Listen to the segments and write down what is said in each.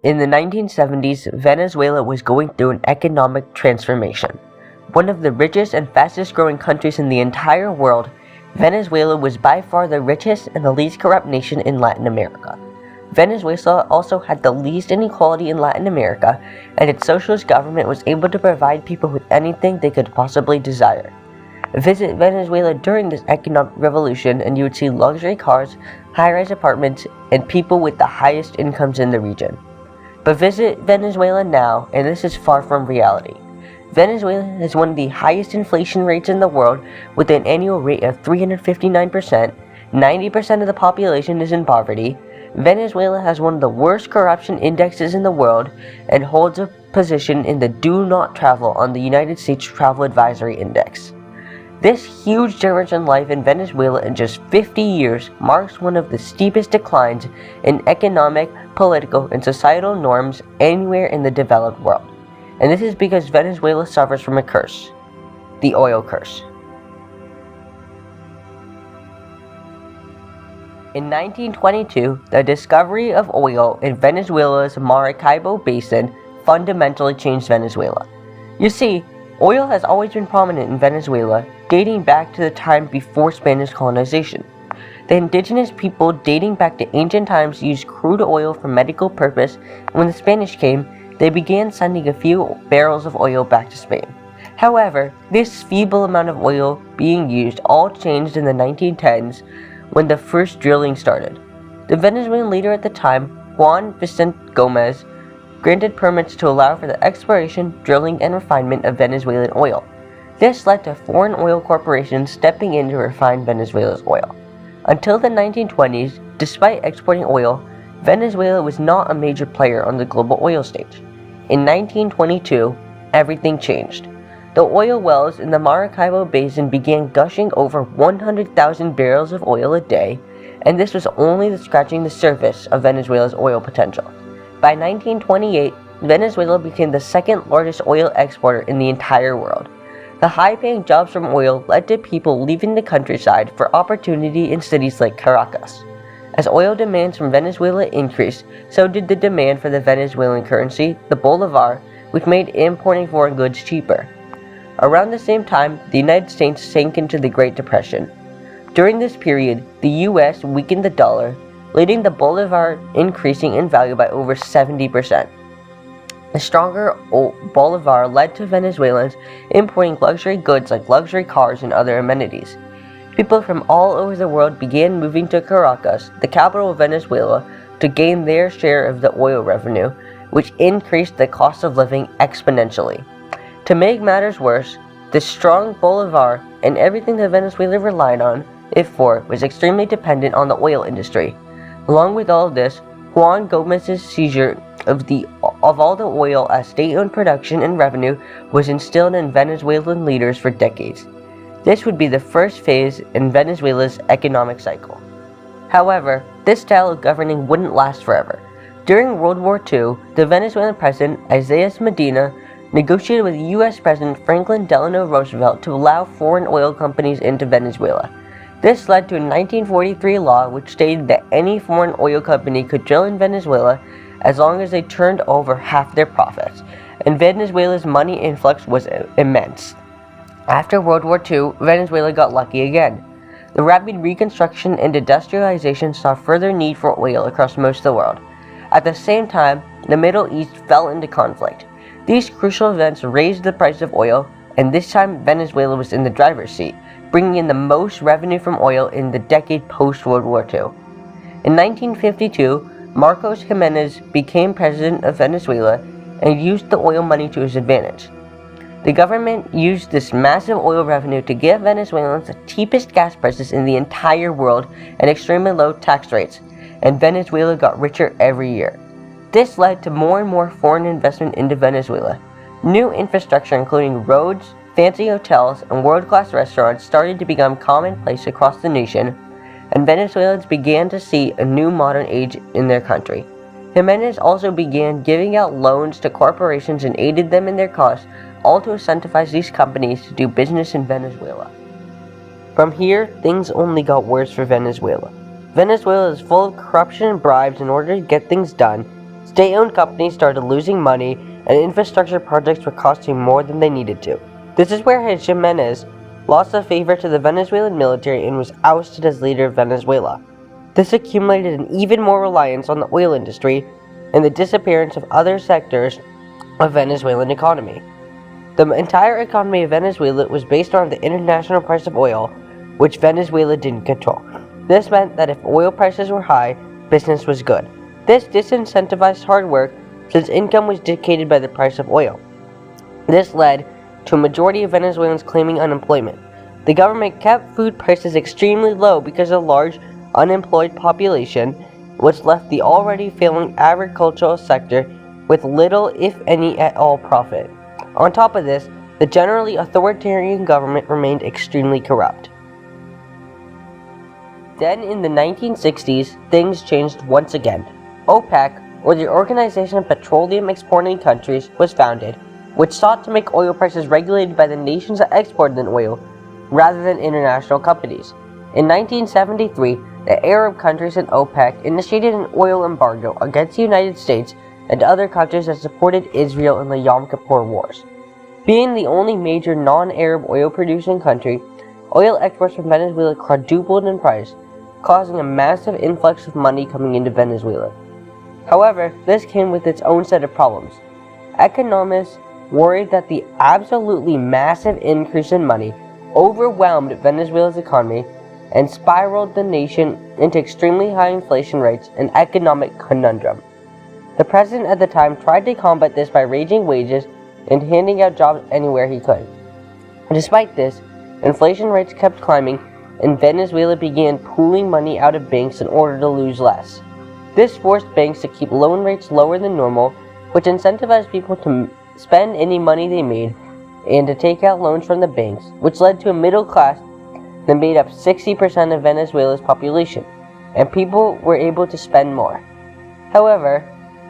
In the 1970s, Venezuela was going through an economic transformation. One of the richest and fastest growing countries in the entire world, Venezuela was by far the richest and the least corrupt nation in Latin America. Venezuela also had the least inequality in Latin America, and its socialist government was able to provide people with anything they could possibly desire. Visit Venezuela during this economic revolution and you would see luxury cars, high-rise apartments, and people with the highest incomes in the region. But visit Venezuela now, and this is far from reality. Venezuela has one of the highest inflation rates in the world, with an annual rate of 359%. 90% of the population is in poverty. Venezuela has one of the worst corruption indexes in the world, and holds a position in the Do Not Travel on the United States Travel Advisory Index. This huge difference in life in Venezuela in just 50 years marks one of the steepest declines in economic, political, and societal norms anywhere in the developed world. And this is because Venezuela suffers from a curse, the oil curse. In 1922, the discovery of oil in Venezuela's Maracaibo Basin fundamentally changed Venezuela. You see, oil has always been prominent in Venezuela, dating back to the time before Spanish colonization. The indigenous people dating back to ancient times used crude oil for medical purpose, and when the Spanish came, they began sending a few barrels of oil back to Spain. However, this feeble amount of oil being used all changed in the 1910s when the first drilling started. The Venezuelan leader at the time, Juan Vicente Gomez, granted permits to allow for the exploration, drilling, and refinement of Venezuelan oil. This led to foreign oil corporations stepping in to refine Venezuela's oil. Until the 1920s, despite exporting oil, Venezuela was not a major player on the global oil stage. In 1922, everything changed. The oil wells in the Maracaibo Basin began gushing over 100,000 barrels of oil a day, and this was only scratching the surface of Venezuela's oil potential. By 1928, Venezuela became the second largest oil exporter in the entire world. The high-paying jobs from oil led to people leaving the countryside for opportunity in cities like Caracas. As oil demands from Venezuela increased, so did the demand for the Venezuelan currency, the bolivar, which made importing foreign goods cheaper. Around the same time, the United States sank into the Great Depression. During this period, the U.S. weakened the dollar, leading the bolivar increasing in value by over 70%. The stronger bolivar led to Venezuelans importing luxury goods like luxury cars and other amenities. People from all over the world began moving to Caracas, the capital of Venezuela, to gain their share of the oil revenue, which increased the cost of living exponentially. To make matters worse, the strong bolivar and everything that Venezuela relied on it for was extremely dependent on the oil industry. Along with all of this, Juan Gomez's seizure of all the oil as state-owned production and revenue was instilled in Venezuelan leaders for decades. This would be the first phase in Venezuela's economic cycle. However, this style of governing wouldn't last forever. During World War II, the Venezuelan president, Isaias Medina, negotiated with U.S. President Franklin Delano Roosevelt to allow foreign oil companies into Venezuela. This led to a 1943 law which stated that any foreign oil company could drill in Venezuela as long as they turned over half their profits, and Venezuela's money influx was immense. After World War II, Venezuela got lucky again. The rapid reconstruction and industrialization saw further need for oil across most of the world. At the same time, the Middle East fell into conflict. These crucial events raised the price of oil, and this time Venezuela was in the driver's seat, bringing in the most revenue from oil in the decade post-World War II. In 1952, Marcos Jimenez became president of Venezuela and used the oil money to his advantage. The government used this massive oil revenue to give Venezuelans the cheapest gas prices in the entire world and extremely low tax rates, and Venezuela got richer every year. This led to more and more foreign investment into Venezuela. New infrastructure including roads, fancy hotels, and world-class restaurants started to become commonplace across the nation, and Venezuelans began to see a new modern age in their country. Jimenez also began giving out loans to corporations and aided them in their costs, all to incentivize these companies to do business in Venezuela. From here, things only got worse for Venezuela. Venezuela is full of corruption and bribes in order to get things done, State-owned companies started losing money, and infrastructure projects were costing more than they needed to. This is where Jimenez lost the favor to the Venezuelan military and was ousted as leader of Venezuela. This accumulated an even more reliance on the oil industry and the disappearance of other sectors of Venezuelan economy. The entire economy of Venezuela was based on the international price of oil, which Venezuela didn't control. This meant that if oil prices were high, business was good. This disincentivized hard work since income was dictated by the price of oil. This led to a majority of Venezuelans claiming unemployment. The government kept food prices extremely low because a large unemployed population, which left the already failing agricultural sector with little, if any at all, profit. On top of this, the generally authoritarian government remained extremely corrupt. Then in the 1960s, things changed once again. OPEC, or the Organization of Petroleum Exporting Countries, was founded, which sought to make oil prices regulated by the nations that exported the oil, rather than international companies. In 1973, the Arab countries in OPEC initiated an oil embargo against the United States and other countries that supported Israel in the Yom Kippur Wars. Being the only major non-Arab oil-producing country, oil exports from Venezuela quadrupled in price, causing a massive influx of money coming into Venezuela. However, this came with its own set of problems. Economists worried that the absolutely massive increase in money overwhelmed Venezuela's economy and spiraled the nation into extremely high inflation rates and economic conundrum. The president at the time tried to combat this by raising wages and handing out jobs anywhere he could. Despite this, inflation rates kept climbing, and Venezuela began pooling money out of banks in order to lose less. This forced banks to keep loan rates lower than normal, which incentivized people to spend any money they made and to take out loans from the banks, which led to a middle class that made up 60% of Venezuela's population, and people were able to spend more. However,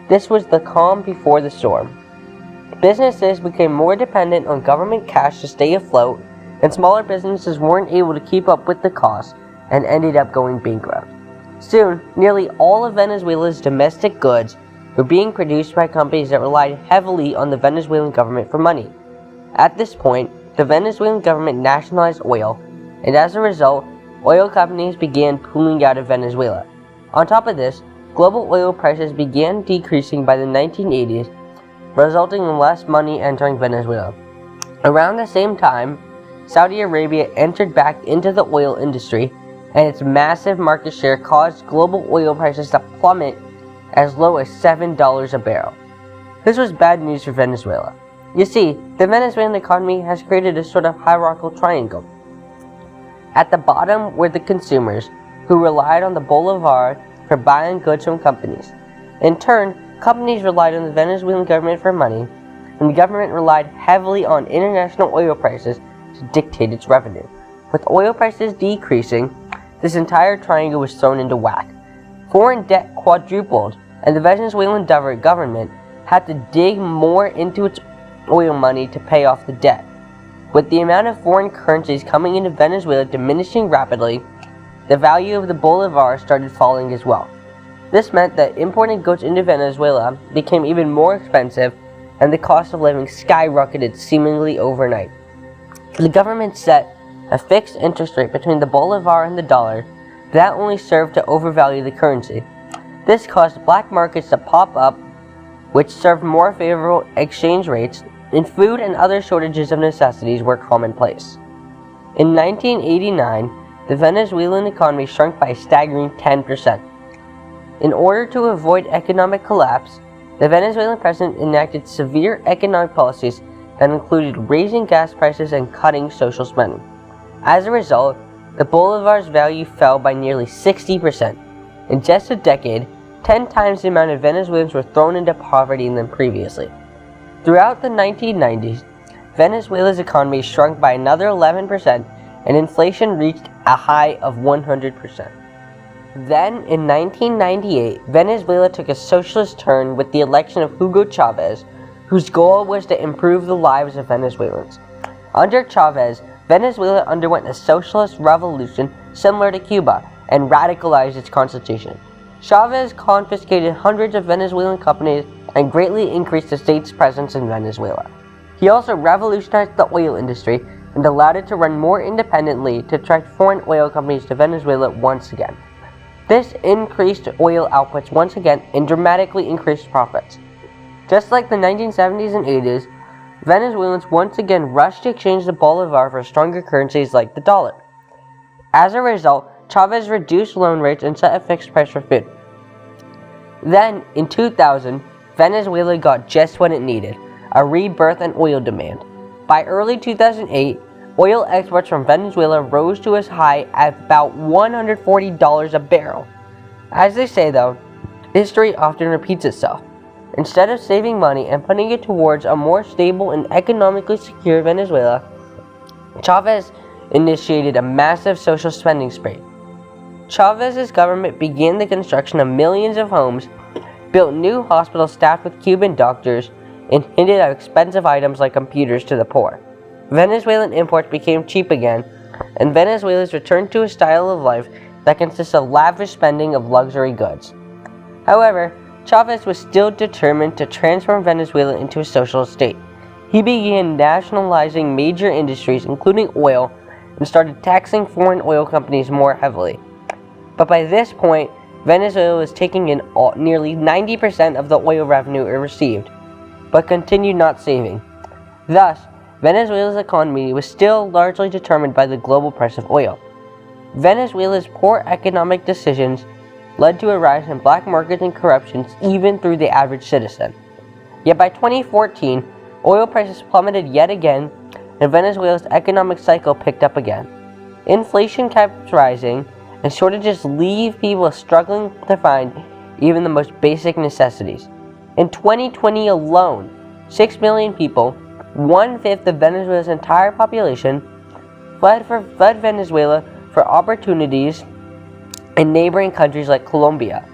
this was the calm before the storm. Businesses became more dependent on government cash to stay afloat, and smaller businesses weren't able to keep up with the costs and ended up going bankrupt. Soon, nearly all of Venezuela's domestic goods were being produced by companies that relied heavily on the Venezuelan government for money. At this point, the Venezuelan government nationalized oil, and as a result, oil companies began pulling out of Venezuela. On top of this, global oil prices began decreasing by the 1980s, resulting in less money entering Venezuela. Around the same time, Saudi Arabia entered back into the oil industry, and its massive market share caused global oil prices to plummet as low as $7 a barrel. This was bad news for Venezuela. You see, the Venezuelan economy has created a sort of hierarchical triangle. At the bottom were the consumers, who relied on the bolivar for buying goods from companies. In turn, companies relied on the Venezuelan government for money, and the government relied heavily on international oil prices to dictate its revenue. With oil prices decreasing, this entire triangle was thrown into whack. Foreign debt quadrupled, and the Venezuelan government had to dig more into its oil money to pay off the debt. With the amount of foreign currencies coming into Venezuela diminishing rapidly, the value of the bolivar started falling as well. This meant that importing goods into Venezuela became even more expensive, and the cost of living skyrocketed seemingly overnight. The government set a fixed interest rate between the bolivar and the dollar that only served to overvalue the currency. This caused black markets to pop up, which served more favorable exchange rates, and food and other shortages of necessities were commonplace. In 1989, the Venezuelan economy shrunk by a staggering 10%. In order to avoid economic collapse, the Venezuelan president enacted severe economic policies that included raising gas prices and cutting social spending. As a result, the bolivar's value fell by nearly 60%. In just a decade, 10 times the amount of Venezuelans were thrown into poverty than previously. Throughout the 1990s, Venezuela's economy shrunk by another 11%, and inflation reached a high of 100%. Then, in 1998, Venezuela took a socialist turn with the election of Hugo Chavez, whose goal was to improve the lives of Venezuelans. Under Chavez, Venezuela underwent a socialist revolution similar to Cuba and radicalized its constitution. Chavez confiscated hundreds of Venezuelan companies and greatly increased the state's presence in Venezuela. He also revolutionized the oil industry and allowed it to run more independently to attract foreign oil companies to Venezuela once again. This increased oil outputs once again and dramatically increased profits. Just like the 1970s and 80s, Venezuelans once again rushed to exchange the bolivar for stronger currencies like the dollar. As a result, Chavez reduced loan rates and set a fixed price for food. Then, in 2000, Venezuela got just what it needed, a rebirth in oil demand. By early 2008, oil exports from Venezuela rose to as high as about $140 a barrel. As they say though, history often repeats itself. Instead of saving money and putting it towards a more stable and economically secure Venezuela, Chavez initiated a massive social spending spree. Chavez's government began the construction of millions of homes, built new hospitals staffed with Cuban doctors, and handed out expensive items like computers to the poor. Venezuelan imports became cheap again, and Venezuelans returned to a style of life that consists of lavish spending of luxury goods. However, Chavez was still determined to transform Venezuela into a socialist state. He began nationalizing major industries, including oil, and started taxing foreign oil companies more heavily. But by this point, Venezuela was taking in nearly 90% of the oil revenue it received, but continued not saving. Thus, Venezuela's economy was still largely determined by the global price of oil. Venezuela's poor economic decisions led to a rise in black markets and corruption even through the average citizen. Yet by 2014, oil prices plummeted yet again, and Venezuela's economic cycle picked up again. Inflation kept rising, and shortages leave people struggling to find even the most basic necessities. In 2020 alone, 6 million people, 1/5 of Venezuela's entire population, fled Venezuela for opportunities in neighboring countries like Colombia.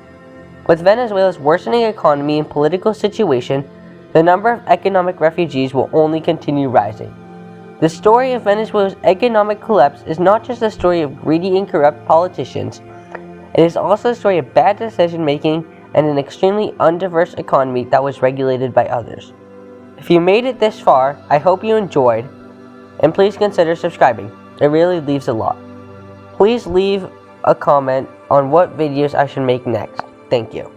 With Venezuela's worsening economy and political situation, the number of economic refugees will only continue rising. The story of Venezuela's economic collapse is not just a story of greedy and corrupt politicians, it is also a story of bad decision making and an extremely undiverse economy that was regulated by others. If you made it this far, I hope you enjoyed, and please consider subscribing. It really leaves a lot. Please leave a comment on what videos I should make next. Thank you.